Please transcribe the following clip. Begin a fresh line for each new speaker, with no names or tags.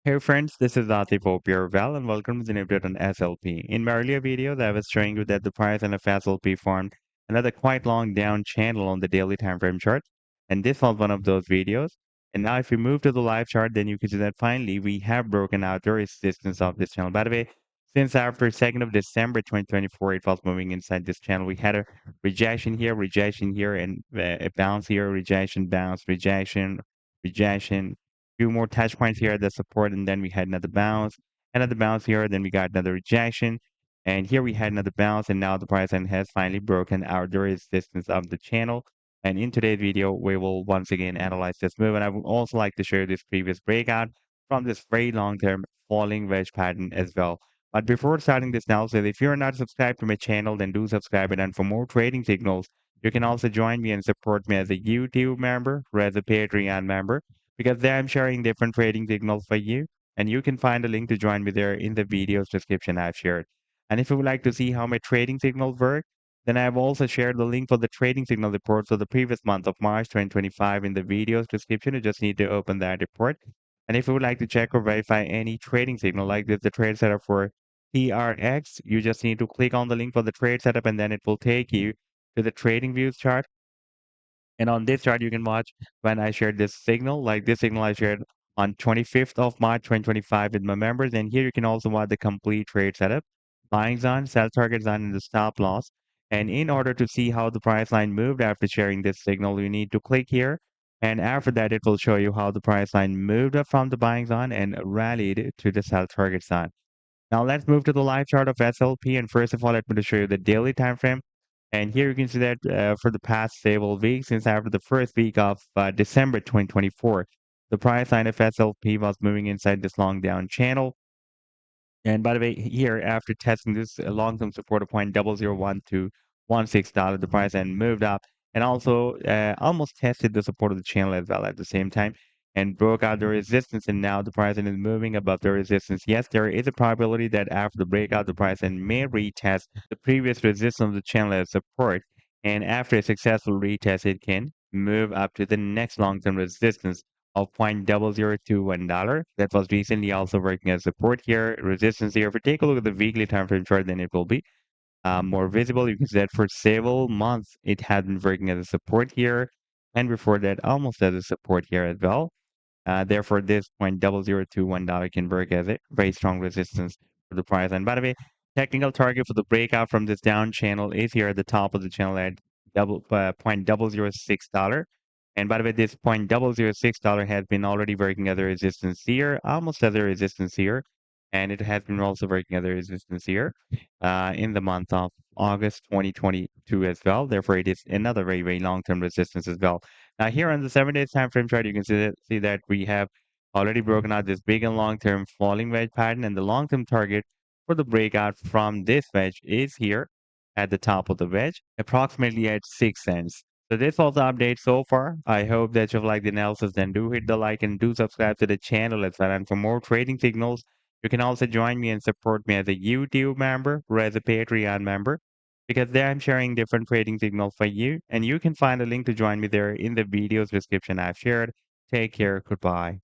Hey friends, this is Atif. Hope you're well and welcome to the new update on SLP. In my earlier videos, I was showing you that the price and of SLP formed another quite long down channel on the daily time frame chart. And this was one of those videos. And now if we move to the live chart, then you can see that finally we have broken out the resistance of this channel. By the way, since after 2nd of December 2024, it was moving inside this channel. We had a rejection here, and a bounce here, rejection, bounce, rejection, few more touch points here at the support, and then we had another bounce here, then we got another rejection, and here we had another bounce, and now the price line has finally broken out the resistance of the channel. And in today's video, we will once again analyze this move, and I would also like to show this previous breakout from this very long-term falling wedge pattern as well. But before starting this analysis, if you're not subscribed to my channel, then do subscribe it. And for more trading signals, you can also join me and support me as a YouTube member or as a Patreon member because there I'm sharing different trading signals for you, and you can find a link to join me there in the video's description I've shared. And if you would like to see how my trading signals work, then I've also shared the link for the trading signal report for the previous month of March 2025 in the video's description. You just need to open that report. And if you would like to check or verify any trading signal like this, the trade setup for TRX, you just need to click on the link for the trade setup and then it will take you to the TradingView chart. And on this chart, you can watch when I shared this signal, like this signal I shared on 25th of March 2025 with my members. And here you can also watch the complete trade setup, buying zone, sell target zone, and the stop loss. And in order to see how the price line moved after sharing this signal, you need to click here. And after that, it will show you how the price line moved up from the buying zone and rallied to the sell target zone. Now let's move to the live chart of SLP. And first of all, let me show you the daily time frame. And here you can see that for the past several weeks, since after the first week of December 2024, the price line of SLP was moving inside this long down channel. And by the way, here after testing this long-term support of 0.001 to $16, the price then moved up and also almost tested the support of the channel as well at the same time and broke out the resistance. And now the price then is moving above the resistance. Yes, there is a probability that after the breakout, the price then may retest the previous resistance of the channel as support. And after a successful retest, it can move up to the next long-term resistance of $0.0021. That was recently also working as support here, resistance here. If we take a look at the weekly time frame chart, then it will be more visible. You can see that for several months, it had been working as a support here. And before that, almost as a support here as well. Therefore, this $0.0021 can work as a very strong resistance for the price. And by the way, technical target for the breakout from this down channel is here at the top of the channel at $0.006. And by the way, this $0.006 has been already working as a resistance here, almost as a resistance here. And it has been also working as a resistance here in the month of August 2022 as well. Therefore, it is another very, very long-term resistance as well. Now here on the 7 days time frame chart, you can see that we have already broken out this big and long-term falling wedge pattern, and the long-term target for the breakout from this wedge is here at the top of the wedge, approximately at 6 cents. So this was the update so far. I hope that you've liked the analysis. Then do hit the like and do subscribe to the channel as well. And for more trading signals, you can also join me and support me as a YouTube member or as a Patreon member because there I'm sharing different trading signals for you, and you can find a link to join me there in the video's description I've shared. Take care. Goodbye.